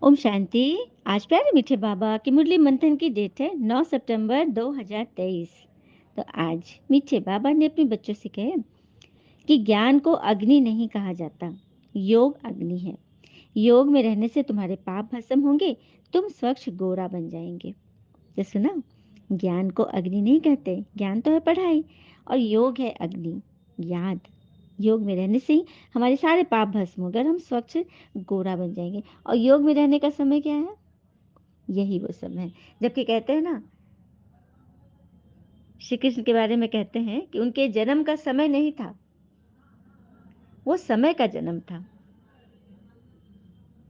ओम शांति। आज प्यारे मीठे बाबा की मुरली मंथन की डेट है 9 सितंबर 2023। तो आज मीठे बाबा ने अपने बच्चों से कहे कि ज्ञान को अग्नि नहीं कहा जाता, योग अग्नि है। योग में रहने से तुम्हारे पाप भस्म होंगे, तुम स्वच्छ गोरा बन जाएंगे। तो सुना, ज्ञान को अग्नि नहीं कहते, ज्ञान तो है पढ़ाई, और योग है अग्नि, याद। योग में रहने से ही हमारे सारे पाप भस्म होकर हम स्वच्छ गोरा बन जाएंगे। और योग में रहने का समय क्या है? यही वो समय है। जबकि कहते हैं ना, श्री कृष्ण के बारे में कहते हैं कि उनके जन्म का समय नहीं था, वो समय का जन्म था।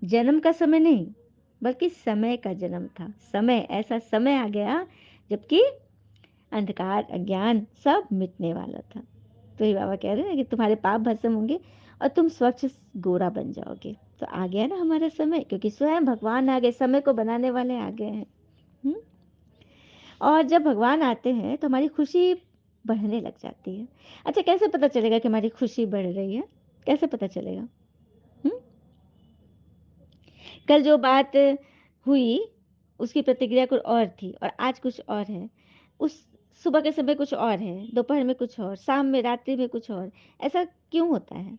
जन्म का समय नहीं, बल्कि समय का जन्म था। समय, ऐसा समय आ गया जबकि अंधकार अज्ञान सब मिटने वाला था। तो ये बाबा कह रहे हैं कि तुम्हारे पाप भस्म होंगे और तुम स्वच्छ गोरा बन जाओगे। तो आ गया ना हमारा समय, क्योंकि स्वयं भगवान आ गए, समय को बनाने वाले आ गए हैं। हम्म? और जब भगवान आते हैं तो हमारी खुशी बढ़ने लग जाती है। अच्छा, कैसे पता चलेगा कि हमारी खुशी बढ़ रही है? कैसे पता चलेगा? हम्म? कल जो बात हुई उसकी प्रतिक्रिया कुछ और थी और आज कुछ और है। उस सुबह के समय कुछ और है, दोपहर में कुछ और, शाम में, रात्रि में कुछ और। ऐसा क्यों होता है?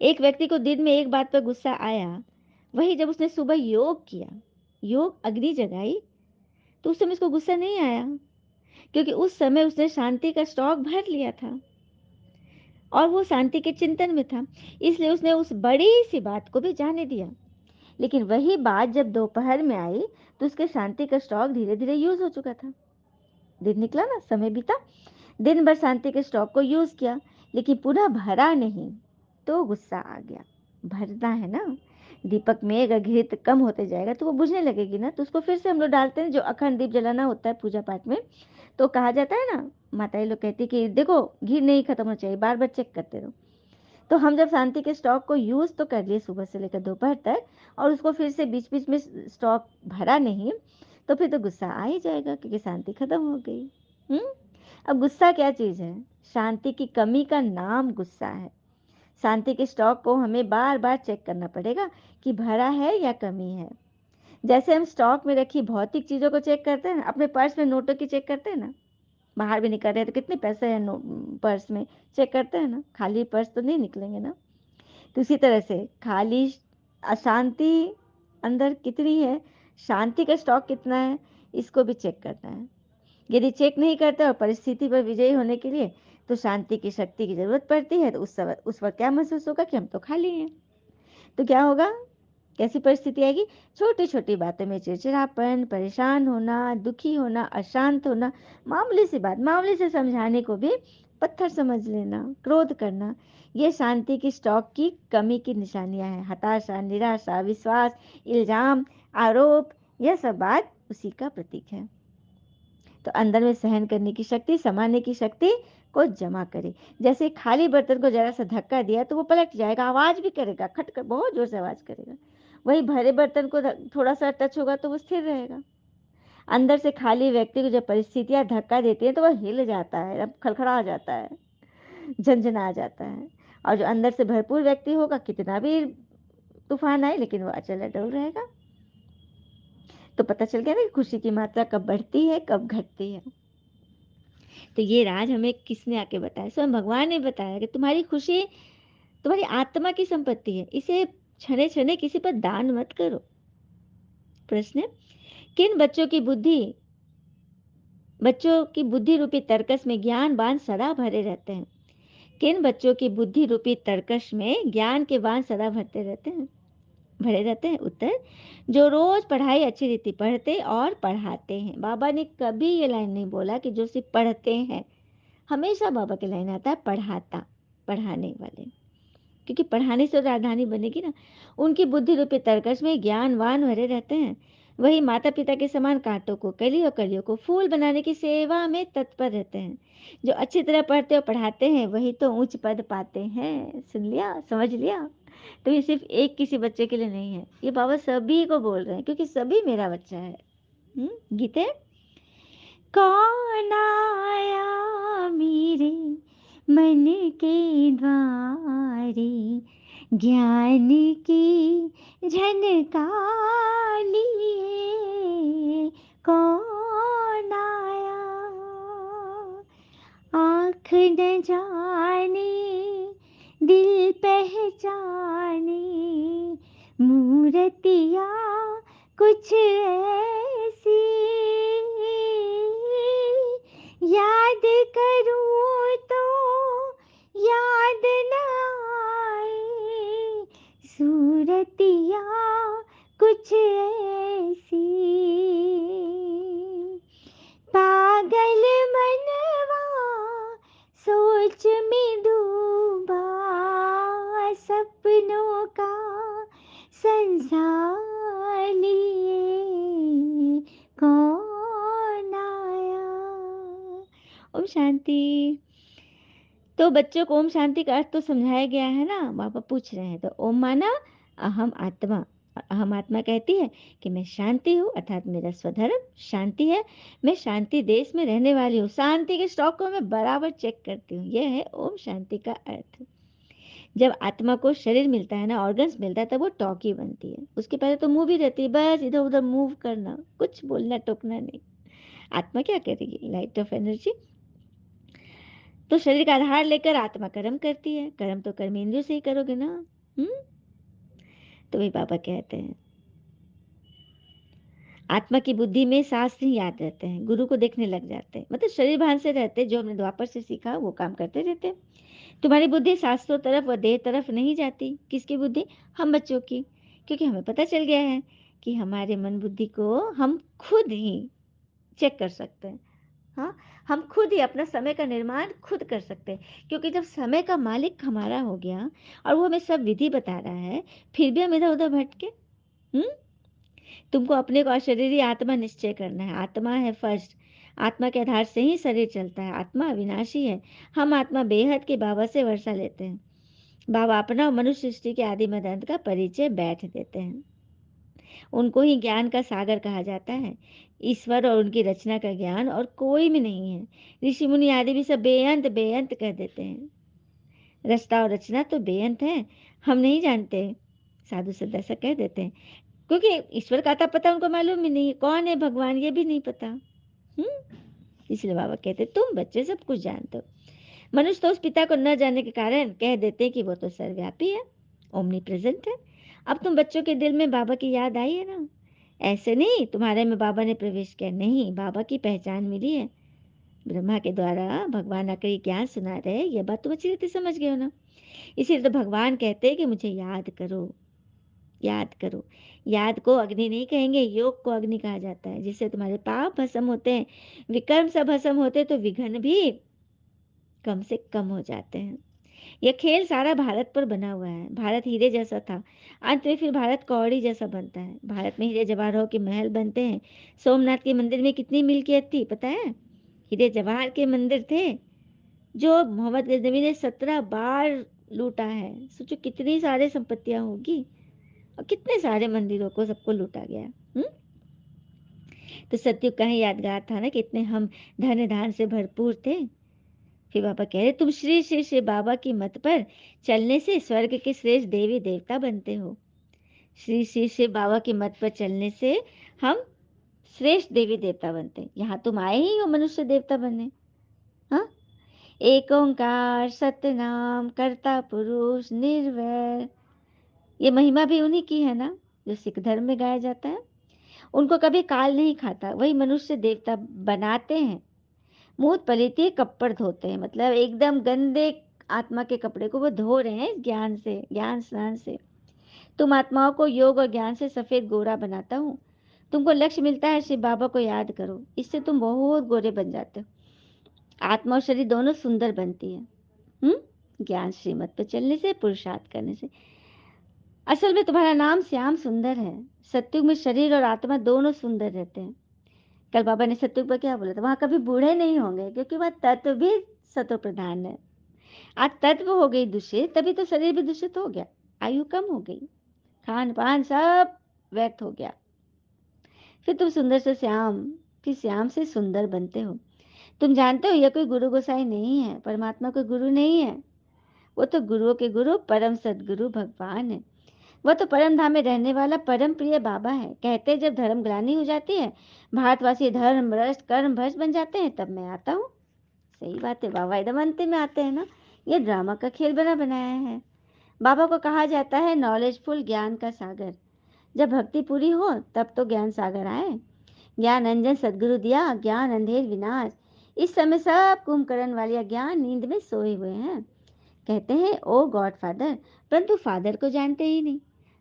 एक व्यक्ति को दिन में एक बात पर गुस्सा आया, वही जब उसने सुबह योग किया, योग अग्नि जगाई, तो उस समय उसको गुस्सा नहीं आया, क्योंकि उस समय उसने शांति का स्टॉक भर लिया था और वो शांति के चिंतन में था। इसलिए उसने उस बड़ी सी बात को भी जाने दिया। लेकिन वही बात जब दोपहर में आई तो उसके शांति का स्टॉक धीरे धीरे यूज हो चुका था। दिन निकला ना, समय बीता, दिन भर शांति के स्टॉक को यूज किया, लेकिन पुनः भरा नहीं, तो गुस्सा आ गया। भरना है ना, दीपक में अगर घृत कम होते जाएगा तो वो बुझने लगेगी ना, तो उसको फिर से हम लोग डालते हैं। जो अखंड दीप जलाना होता है पूजा पाठ में, तो कहा जाता है ना, माताएं लोग कहती कि देखो घी नहीं खत्म होना चाहिए, बार बार चेक करते रहो। तो हम जब शांति के स्टॉक को यूज तो कर लिए सुबह से लेकर दोपहर तक, और उसको फिर से बीच बीच में स्टॉक भरा नहीं, तो फिर तो गुस्सा आ ही जाएगा, क्योंकि शांति खत्म हो गई। हम्म? अब गुस्सा क्या चीज है? शांति की कमी का नाम गुस्सा है। शांति के स्टॉक को हमें बार बार चेक करना पड़ेगा कि भरा है या कमी है। जैसे हम स्टॉक में रखी भौतिक चीजों को चेक करते हैं, अपने पर्स में नोटों की चेक करते हैं ना, बाहर भी निकल रहे हैं तो कितने पैसे हैं पर्स में, चेक करते हैं ना, खाली पर्स तो नहीं निकलेंगे ना। तो इसी तरह से खाली अशांति अंदर कितनी है, शांति का स्टॉक कितना है, इसको भी चेक करना है। यदि चेक नहीं करते और परिस्थिति पर विजयी होने के लिए तो शांति की शक्ति की जरूरत पड़ती है, तो उस वक्त क्या महसूस होगा कि हम तो खाली हैं। तो क्या होगा, कैसी परिस्थिति आएगी? छोटी छोटी बातों में चिड़चिड़ापन, परेशान होना, दुखी होना, अशांत होना, मामूली सी बात, मामूली से समझाने को भी पत्थर समझ लेना, क्रोध करना, ये शांति की स्टॉक की कमी की निशानियां हैं। हताशा, निराशा, विश्वास, इल्जाम, आरोप, यह सब बात उसी का प्रतीक है। तो अंदर में सहन करने की शक्ति, संभालने की शक्ति को जमा करे। जैसे खाली बर्तन को जरा सा धक्का दिया तो वो पलट जाएगा, आवाज भी करेगा, खटकर बहुत जोर से आवाज करेगा। वही भरे बर्तन को थोड़ा सा टच होगा तो वो स्थिर रहेगा। अंदर से खाली व्यक्ति को जब परिस्थितियां धक्का देती है तो वह हिल जाता है, अब खड़खड़ा जाता है, झंझना जाता है। और जो अंदर से भरपूर व्यक्ति होगा, कितना भी तूफान आए लेकिन वो अचल अटल रहेगा। तो पता चल गया ना कि खुशी की मात्रा कब बढ़ती है, कब घटती है। तो ये राज हमें किसने आके बताया? स्वयं भगवान ने बताया कि तुम्हारी खुशी तुम्हारी आत्मा की संपत्ति है, इसे क्षणे क्षणे किसी पर दान मत करो। प्रश्न, किन बच्चों की बुद्धि रूपी तर्कस में ज्ञान बाण सदा भरे रहते हैं? किन बच्चों की बुद्धि रूपी तर्कस में ज्ञान के बाण सदा भरे रहते हैं? उत्तर, जो रोज पढ़ाई अच्छी रीति पढ़ते और पढ़ाते हैं। बाबा ने कभी ये लाइन नहीं बोला कि जो सिर्फ पढ़ते हैं। हमेशा बाबा के लाइन आता है पढ़ाता, पढ़ाने वाले, क्योंकि पढ़ाने से राजधानी बनेगी ना। उनकी बुद्धि रूपी तरकश में ज्ञानवान भरे रहते हैं। वही माता पिता के समान कांटों को, कली और कलियों को फूल बनाने की सेवा में तत्पर रहते हैं। जो अच्छी तरह पढ़ते और पढ़ाते हैं वही तो उच्च पद पाते हैं। सुन लिया, समझ लिया? तो ये सिर्फ एक किसी बच्चे के लिए नहीं है, ये बाबा सभी को बोल रहे हैं, क्योंकि सभी मेरा बच्चा है। गीते, कौन आया मेरे मन के द्वारे, ज्ञान की झनका लिए कौन आया, आँख न जाने दिल पहचाने, मूर्तियाँ कुछ ऐसी, याद करूँ तो याद न आए, सूरतियाँ कुछ ऐसी, पागल मनवा सोच में डूबा, सपनों का संसार लिए कौन आया। ओम शांति। तो बच्चों को ओम शांति का अर्थ तो समझाया गया है ना, पापा पूछ रहे हैं। तो ओम माना अहम आत्मा, और अहम आत्मा कहती है कि मैं शांति हूँ, अर्थात मेरा स्वधर्म शांति है, मैं शांति देश में रहने वाली हूँ, शांति के स्टॉक को मैं बराबर चेक करती हूँ। यह है ओम शांति का अर्थ। जब आत्मा को शरीर मिलता है ना, ऑर्गन्स मिलता है, तब वो टॉकी बनती है। उसके पहले तो मूव ही रहती है, बस इधर उधर मूव करना, कुछ बोलना टोकना नहीं। आत्मा क्या करेगी? Light of energy. तो शरीर का आधार लेकर आत्मा कर्म करती है, कर्म तो कर्मेंद्रियों से ही करोगे ना। हम्म। तो वही बाबा कहते हैं, आत्मा की बुद्धि में शास्त्र ही याद रहते हैं, गुरु को देखने लग जाते हैं, मतलब शरीर भान से रहते, जो हमने द्वापर से सीखा वो काम करते रहते हैं। तुम्हारी बुद्धि शास्त्रों तरफ व देह तरफ नहीं जाती। किसकी बुद्धि? हम बच्चों की। क्योंकि हमें पता चल गया है कि हमारे मन बुद्धि को हम खुद ही चेक कर सकते हैं। हाँ, हम खुद ही अपना समय का निर्माण खुद कर सकते हैं। क्योंकि जब समय का मालिक हमारा हो गया और वो हमें सब विधि बता रहा है, फिर भी हम इधर उधर भटके। तुमको अपने को अशरीरी आत्मा निश्चय करना है। आत्मा है फर्स्ट, आत्मा के आधार से ही शरीर चलता है। आत्मा अविनाशी है। हम आत्मा बेहद के बाबा से वर्षा लेते हैं। बाबा अपना और मनुष्य सृष्टि के आदि मध्य अंत का परिचय बैठ देते हैं। उनको ही ज्ञान का सागर कहा जाता है। ईश्वर और उनकी रचना का ज्ञान और कोई भी नहीं है। ऋषि मुनि आदि भी सब बेअंत बेअंत कह देते हैं। रचना और रचना तो बेअंत है, हम नहीं जानते। साधु संत ऐसा कह देते हैं, क्योंकि ईश्वर का आता पता उनको मालूम ही नहीं है, कौन है भगवान ये भी नहीं पता। इसलिए बाबा कहते तुम बच्चे सब कुछ जानते हो। मनुष्य तो उस पिता को न जानने के कारण कह देते कि वो तो सर्वव्यापी है, ओमनी प्रेजेंट है। अब तुम बच्चों के दिल में बाबा की याद आई है ना। ऐसे नहीं तुम्हारे में बाबा ने प्रवेश किया, नहीं, बाबा की पहचान मिली है। ब्रह्मा के द्वारा भगवान आकर ये ज्ञान सुना रहे, ये बात तुम अच्छी रीति समझ गए हो ना। इसीलिए तो भगवान कहते हैं कि मुझे याद करो, याद करो। याद को अग्नि नहीं कहेंगे, योग को अग्नि कहा जाता है, जिससे तुम्हारे पाप भस्म होते हैं, विकर्म सब भस्म होते हैं, तो विघ्न भी कम से कम हो जाते हैं। यह खेल सारा भारत पर बना हुआ है। भारत हीरे जैसा था, अंत में फिर भारत कौड़ी जैसा बनता है। भारत में हीरे जवाहरों के महल बनते हैं। सोमनाथ के मंदिर में कितनी मिल्कियत थी पता है? हीरे जवाहर के मंदिर थे, जो मोहम्मद गजनवी ने 17 बार लूटा है। सोचो कितनी सारी संपत्तियां होगी, और कितने सारे मंदिरों को सबको लूटा गया। तो सत्युग का ही यादगार था ना, कितने हम धन धान से भरपूर थे। फिर बाबा कह रहे तुम श्री श्री श्री बाबा की मत पर चलने से स्वर्ग के श्रेष्ठ देवी देवता बनते हो। श्री श्री श्री बाबा की मत पर चलने से हम श्रेष्ठ देवी देवता बनते हैं। यहाँ तुम आए ही हो मनुष्य देवता बनने। हाँ, एक ओंकार सतनाम कर्ता पुरुष निर्वैर, ये महिमा भी उन्हीं की है ना, जो सिख धर्म में गाया जाता है। उनको कभी काल नहीं खाता, वही मनुष्य देवता बनाते हैं। मुंह पलीती कपड़ धोते हैं, मतलब एकदम गंदे आत्मा के कपड़े को वो धो रहे हैं ज्ञान से, ज्ञान स्नान से। तुम आत्माओं को योग और ज्ञान से सफेद गोरा बनाता हूँ। तुमको लक्ष्य मिलता है शिव बाबा को याद करो, इससे तुम बहुत गोरे बन जाते हो। आत्मा और शरीर दोनों सुंदर बनती है। ज्ञान श्रीमत पे चलने से, पुरुषार्थ करने से। असल में तुम्हारा नाम श्याम सुंदर है। सत्युग में शरीर और आत्मा दोनों सुंदर रहते हैं। कल बाबा ने सत्युग पर क्या बोला था? वहां कभी बूढ़े नहीं होंगे, क्योंकि वह तत्व भी सत्व प्रधान है। आज तत्व हो गई दूषित, तभी तो शरीर भी दूषित हो गया, आयु कम हो गई, खान पान सब व्यर्थ हो गया। फिर तुम सुंदर से श्याम, फिर श्याम से सुंदर बनते हो। तुम जानते हो यह कोई गुरु गोसाई नहीं है, परमात्मा कोई गुरु नहीं है। वो तो गुरुओं के गुरु परम सदगुरु भगवान है। वह तो परम धाम में रहने वाला परम प्रिय बाबा है। कहते हैं जब धर्म ग्लानि हो जाती है, भारतवासी धर्म भ्रष्ट कर्म भ्रष्ट बन जाते हैं, तब मैं आता हूँ। सही बात है, बाबा एकदम अंतिम में आते हैं ना। ये ड्रामा का खेल बना बनाया है। बाबा को कहा जाता है नॉलेजफुल, ज्ञान का सागर। जब भक्ति पूरी हो तब तो ज्ञान सागर आए। ज्ञान अंजन सदगुरु दिया, ज्ञान अंधेर विनाश। इस समय सब कुंभकर्ण वाले ज्ञान नींद में सोए हुए हैं। कहते हैं ओ गॉड फादर, परंतु फादर को जानते ही नहीं।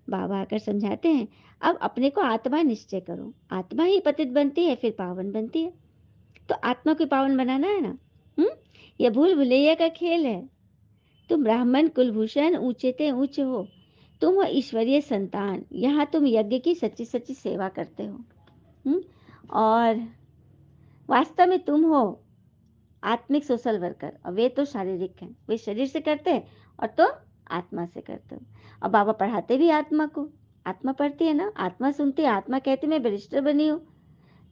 बाबा आकर समझाते हैं अब अपने को आत्मा निश्चय करो। आत्मा ही पतित बनती है, फिर पावन बनती है। तो आत्मा को पावन बनाना है ना। हम्म, यह भूल भुलैया का खेल है। तुम ब्राह्मण कुलभूषण ऊंचे ते ऊंच हो, तुम हो ईश्वरीय संतान। यहाँ तुम यज्ञ की सच्ची सच्ची सेवा करते हो। और वास्तव में तुम हो आत्मिक सोशल वर्कर, और वे तो शारीरिक हैं, वे शरीर से करते हैं, और तो आत्मा से करते हो। और बाबा पढ़ाते भी आत्मा को। आत्मा पढ़ती है ना, आत्मा सुनती है, आत्मा कहती मैं बैरिस्टर बनी हूँ।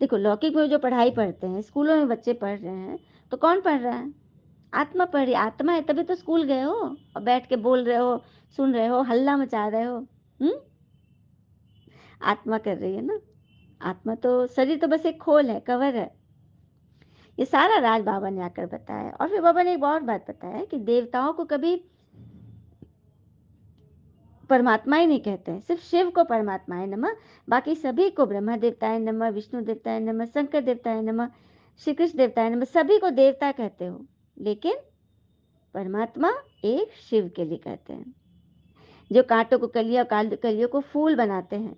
देखो लौकिक में जो पढ़ाई पढ़ते हैं, स्कूलों में बच्चे पढ़ रहे हैं, तो कौन पढ़ रहा है? आत्मा पढ़ रही। आत्मा है तभी तो स्कूल गए हो और बैठ के बोल रहे हो, सुन रहे हो, हल्ला मचा रहे हो। हम्म, आत्मा कर रही है ना। आत्मा तो, शरीर तो बस एक खोल है, कवर है। ये सारा राज बाबा ने आकर बताया। और फिर बाबा ने एक और बात बताया कि देवताओं को कभी परमात्मा ही नहीं कहते हैं, सिर्फ शिव को परमात्मा है नमः, बाकी सभी को ब्रह्मा देवताए नमः, विष्णु देवताए नमः, शंकर देवताए नमः, श्री कृष्ण देवताए नमः, सभी को देवता कहते हो। लेकिन परमात्मा एक शिव के लिए कहते हैं। जो कांटों को कलियों, कलियों को फूल बनाते हैं,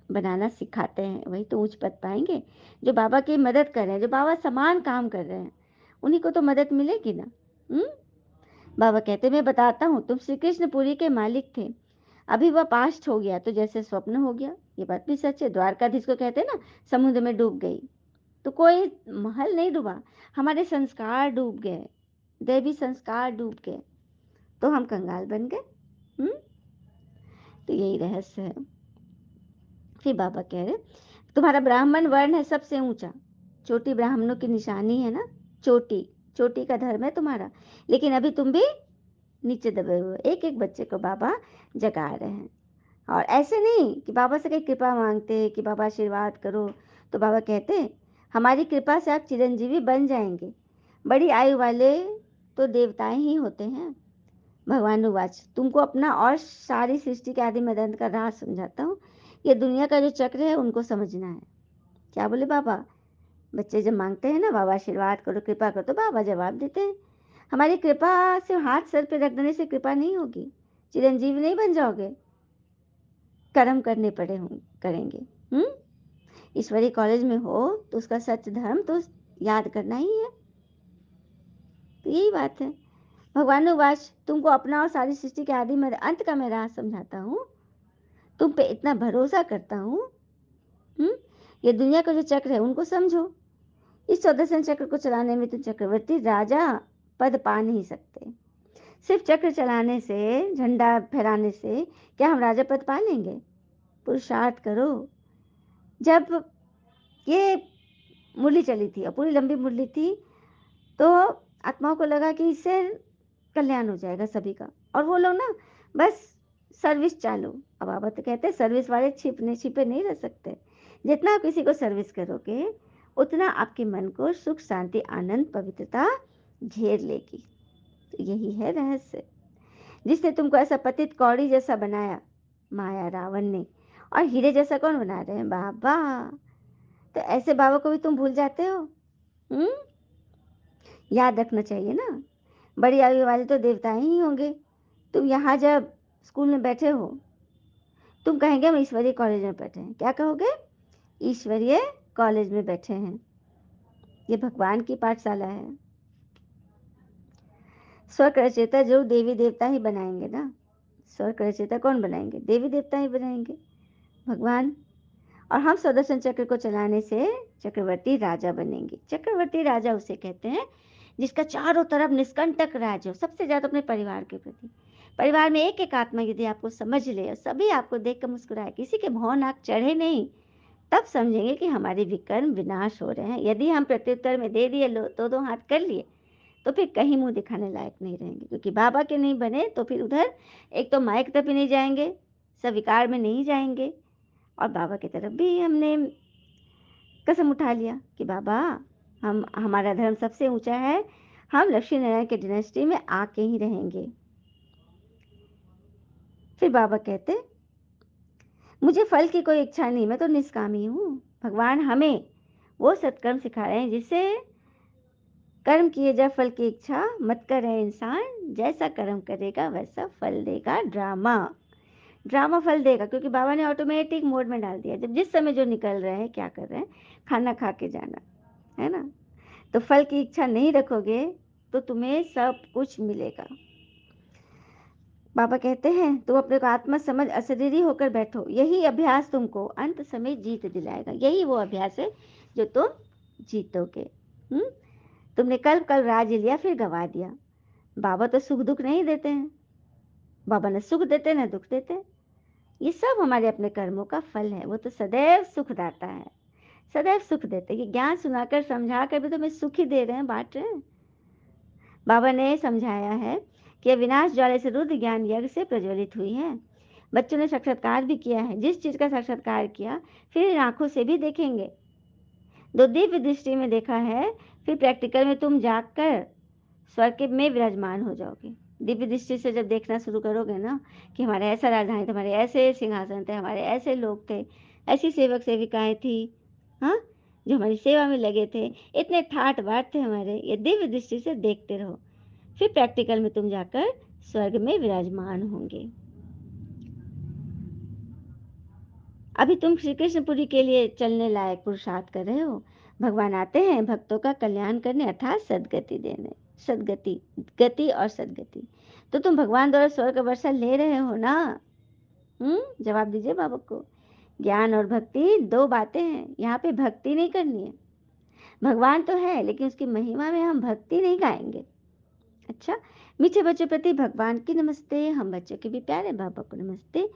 बनाना सिखाते हैं, वही तो ऊंच पद पाएंगे। जो बाबा की मदद कर रहे हैं, जो बाबा समान काम कर रहे हैं, उन्हीं को तो मदद मिलेगी ना। हम्म, बाबा कहते मैं बताता हूँ, तुम श्री कृष्णपुरी के मालिक थे, अभी वह पास्ट हो गया तो जैसे स्वप्न हो गया। ये बात भी सच है। द्वारकाधीश को कहते हैं ना समुद्र में डूब गई, तो कोई महल नहीं डूबा, हमारे संस्कार डूब गए, दैवी संस्कार डूब गए, तो हम कंगाल बन गए। हम्म, तो यही रहस्य है। फिर बाबा कह रहे तुम्हारा ब्राह्मण वर्ण है सबसे ऊंचा, चोटी ब्राह्मणों की निशानी है ना। चोटी, चोटी का धर्म है तुम्हारा, लेकिन अभी तुम भी नीचे दबे हुए। एक एक बच्चे को बाबा जगा रहे हैं। और ऐसे नहीं कि बाबा से कहीं कृपा मांगते कि बाबा आशीर्वाद करो। तो बाबा कहते हमारी कृपा से आप चिरंजीवी बन जाएंगे। बड़ी आयु वाले तो देवताएं ही होते हैं। भगवान उवाच तुमको अपना और सारी सृष्टि के आदि मदन का राज समझाता हूँ। ये दुनिया का जो चक्र है उनको समझना है। क्या बोले बाबा? बच्चे जब मांगते हैं ना बाबा आशीर्वाद करो, कृपा करो, तो बाबा जवाब देते हैं हमारी कृपा से हाथ सर पे रख देने से कृपा नहीं होगी, चिरंजीवी नहीं बन जाओगे, कर्म करने पड़े हों करेंगे। ईश्वरी कॉलेज में हो तो उसका सच धर्म तो याद करना ही है। तो यही बात है। भगवान उवाच तुमको अपना और सारी सृष्टि के आदि में अंत का मैं राज समझाता हूँ, तुम पे इतना भरोसा करता हूँ। ये दुनिया का जो चक्र है उनको समझो। इस 14 चक्र को चलाने में तुम चक्रवर्ती राजा पद पा नहीं सकते। सिर्फ चक्र चलाने से, झंडा फहराने से क्या हम राजा पद पा लेंगे? पुरुषार्थ करो। जब ये मुरली चली थी और पूरी लंबी मुरली थी, तो आत्माओं को लगा कि इससे कल्याण हो जाएगा सभी का, और वो लोग ना बस सर्विस चालू। अब बाबा तो कहते हैं सर्विस वाले छिपने छिपे नहीं रह सकते। जितना आप किसी को सर्विस करोगे उतना आपके मन को सुख शांति आनंद पवित्रता घेर लेगी। तो यही है रहस्य। जिसने तुमको ऐसा पतित कौड़ी जैसा बनाया, माया रावण ने, और हीरे जैसा कौन बना रहे हैं? बाबा। तो ऐसे बाबा को भी तुम भूल जाते हो। हम्म, याद रखना चाहिए ना। बड़ी आयु वाले तो देवताएं ही होंगे। तुम यहाँ जब स्कूल में बैठे हो, तुम कहेंगे हम ईश्वरीय कॉलेज में बैठे हैं। क्या कहोगे? ईश्वरीय कॉलेज में बैठे हैं। ये भगवान की पाठशाला है। स्वर्ग रचयिता जो देवी देवता ही बनाएंगे ना। स्वर्ग रचयिता कौन बनाएंगे? देवी देवता ही बनाएंगे, भगवान। और हम सुदर्शन चक्र को चलाने से चक्रवर्ती राजा बनेंगे। चक्रवर्ती राजा उसे कहते हैं जिसका चारों तरफ निष्कंटक राज हो, सबसे ज्यादा अपने परिवार के प्रति। परिवार में एक एक आत्मा यदि आपको समझ ले और सभी आपको देख कर मुस्कुराए, किसी के भौं नाक चढ़े नहीं, तब समझेंगे कि हमारे विकर्म विनाश हो रहे हैं। यदि हम प्रत्युत्तर में दे दिए, लो तो दो हाथ कर लिए, तो फिर कहीं मुंह दिखाने लायक नहीं रहेंगे। क्योंकि बाबा के नहीं बने तो फिर उधर एक तो माइक तक भी नहीं जाएंगे, स्वीकार में नहीं जाएंगे। और बाबा की तरफ भी हमने कसम उठा लिया कि बाबा, हम हमारा धर्म सबसे ऊंचा है, हम लक्ष्मी नारायण के डिनेस्टी में आके ही रहेंगे। फिर बाबा कहते, मुझे फल की कोई इच्छा नहीं, मैं तो निष्कामी हूँ। भगवान हमें वो सत्कर्म सिखा रहे हैं जिससे कर्म किए जा फल की इच्छा मत करे इंसान, जैसा कर्म करेगा वैसा फल देगा ड्रामा। ड्रामा फल देगा, क्योंकि बाबा ने ऑटोमेटिक मोड में डाल दिया, जब जिस समय जो निकल रहे हैं क्या कर रहे हैं, खाना खा के जाना है ना। तो फल की इच्छा नहीं रखोगे तो तुम्हें सब कुछ मिलेगा। बाबा कहते हैं तुम अपने को आत्मा समझ अशरीरी होकर बैठो, यही अभ्यास तुमको अंत समय जीत दिलाएगा। यही वो अभ्यास है जो तुम जीतोगे। तुमने कल कल राज्य लिया फिर गवा दिया। बाबा तो सुख दुख नहीं देते हैं, बाबा न सुख देते न दुख देते। ये सब हमारे अपने कर्मों का फल है। वो तो सदैव सुखदाता है, सदैव सुख देते। ये ज्ञान सुनाकर समझाकर भी तो हमें सुख ही दे रहे हैं, बांट रहे हैं। बाबा ने समझाया है कि विनाश ज्वाला से रुद्र ज्ञान यज्ञ से प्रज्वलित हुई है। बच्चों ने साक्षात्कार भी किया है, जिस चीज का साक्षात्कार किया फिर इन आंखों से भी देखेंगे। दो दिव्य दृष्टि में देखा है, फिर प्रैक्टिकल में तुम जाकर स्वर्ग में विराजमान हो जाओगे। दिव्य दृष्टि से जब देखना शुरू करोगे ना कि हमारे ऐसा राजधानी थे, हमारे ऐसे सिंहासन थे, हमारे ऐसे लोग थे, ऐसी सेवक सेविकाएं थी, हाँ, जो हमारी सेवा में लगे थे, इतने ठाट बाट थे हमारे, ये दिव्य दृष्टि से देखते रहो। फिर प्रैक्टिकल में तुम जाकर स्वर्ग में विराजमान होंगे। अभी तुम श्री कृष्णपुरी के लिए चलने लायक पुरुषार्थ कर रहे हो। भगवान आते हैं भक्तों का कल्याण करने, अर्थात सदगति देने। सदगति, गति और सदगति। तो तुम भगवान द्वारा स्वर्ग वर्षा ले रहे हो ना? जवाब दीजिए बाबा को। ज्ञान और भक्ति दो बातें हैं, यहाँ पे भक्ति नहीं करनी है। भगवान तो है लेकिन उसकी महिमा में हम भक्ति नहीं गाएंगे। अच्छा, मीठे बच्चों प्रति भगवान की नमस्ते, हम बच्चों के भी प्यारे बाबा को नमस्ते।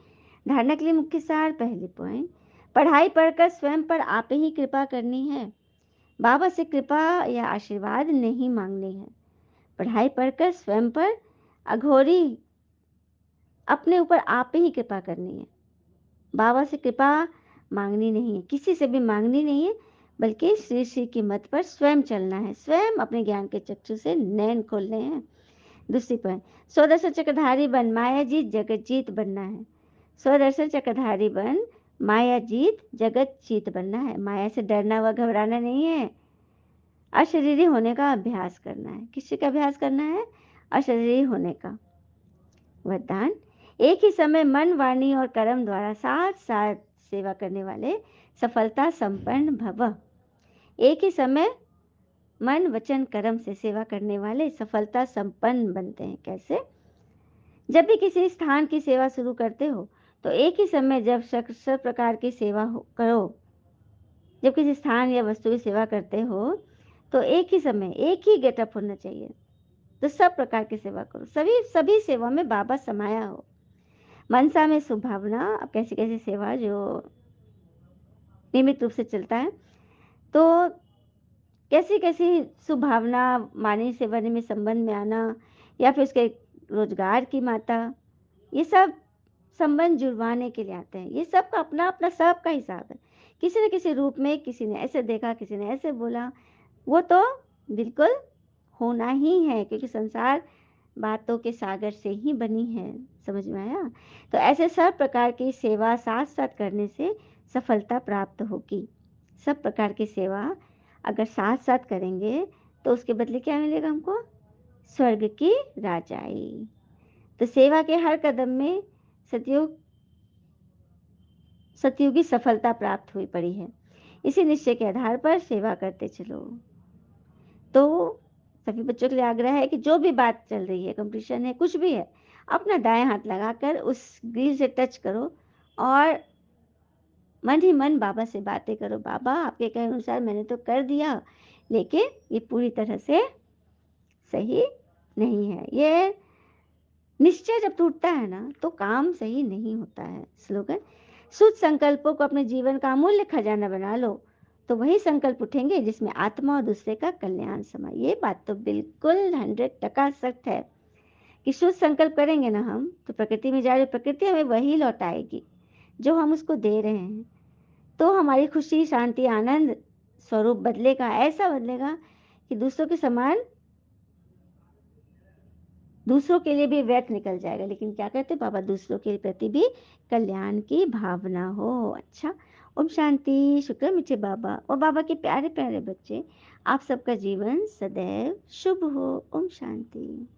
धारणा के लिए मुख्य सार, पहले पॉइंट, पढ़ाई पढ़कर स्वयं पर आप ही कृपा करनी है। बाबा से कृपा या आशीर्वाद नहीं मांगनी है। पढ़ाई पढ़कर स्वयं पर अघोरी अपने ऊपर आप ही कृपा करनी है। बाबा से कृपा मांगनी नहीं है, किसी से भी मांगनी नहीं है, बल्कि श्री श्री की मत पर स्वयं चलना है, स्वयं अपने ज्ञान के चक्षु से नयन खोलने हैं। दूसरी पॉइंट, स्वदर्शन चक्रधारी बन, माया जीत जगत जीत बनना है। स्वदर्शन चक्रधारी बन, माया जीत जगत जीत बनना है। माया से डरना व घबराना नहीं है, अशरीरी होने का अभ्यास करना है। किसी का अभ्यास करना है? अशरीरी होने का। वरदान, एक ही समय मन, वाणी और कर्म द्वारा साथ साथ सेवा करने वाले सफलता संपन्न भव। एक ही समय मन, वचन, कर्म से सेवा करने वाले सफलता संपन्न बनते हैं। कैसे? जब भी किसी स्थान की सेवा शुरू करते हो तो एक ही समय जब सब प्रकार की सेवा करो, जब किसी स्थान या वस्तु की सेवा करते हो तो एक ही समय एक ही गेटअप होना चाहिए। तो सब प्रकार की सेवा करो, सभी सभी सेवा में बाबा समाया हो। मनसा में सुभावना, अब कैसी कैसी सेवा जो नियमित रूप से चलता है, तो कैसी कैसी सुभावना, मानवीय सेवा में संबंध में आना, या फिर उसके रोजगार की माता, ये सब संबंध जुड़वाने के लिए आते हैं। ये सब का अपना अपना सबका हिसाब है। किसी न किसी रूप में किसी ने ऐसे देखा, किसी ने ऐसे बोला, वो तो बिल्कुल होना ही है, क्योंकि संसार बातों के सागर से ही बनी है। समझ में आया? तो ऐसे सब प्रकार की सेवा साथ साथ करने से सफलता प्राप्त होगी। सब प्रकार की सेवा अगर साथ साथ करेंगे तो उसके बदले क्या मिलेगा हमको? स्वर्ग की राजाई। तो सेवा के हर कदम में सतयुगी सफलता प्राप्त हुई पड़ी है। इसी निश्चय के आधार पर सेवा करते चलो। तो सभी बच्चों के लिए आग्रह है कि जो भी बात चल रही है, कंपटीशन है, कुछ भी है, अपना दाएं हाथ लगाकर उस ग्रिल से टच करो और मन ही मन बाबा से बातें करो। बाबा, आपके कहे अनुसार मैंने तो कर दिया, लेकिन ये पूरी तरह से सही नहीं है। ये निश्चय जब टूटता है ना तो काम सही नहीं होता है। स्लोगन, शुद्ध संकल्पों को अपने जीवन का अमूल्य खजाना बना लो, तो वही संकल्प उठेंगे जिसमें आत्मा और दूसरे का कल्याण समाये। ये बात तो बिल्कुल 100% सत्य है कि शुद्ध संकल्प करेंगे ना हम, तो प्रकृति में जाए, प्रकृति हमें वही लौटाएगी जो हम उसको दे रहे हैं। तो हमारी खुशी, शांति, आनंद स्वरूप बदलेगा, ऐसा बदलेगा कि दूसरों के समान दूसरों के लिए भी व्यर्थ निकल जाएगा। लेकिन क्या कहते हैं बाबा, दूसरों के प्रति भी कल्याण की भावना हो। अच्छा, ओम शांति। शुक्र मीठे बाबा और बाबा के प्यारे प्यारे बच्चे, आप सबका जीवन सदैव शुभ हो। ओम शांति।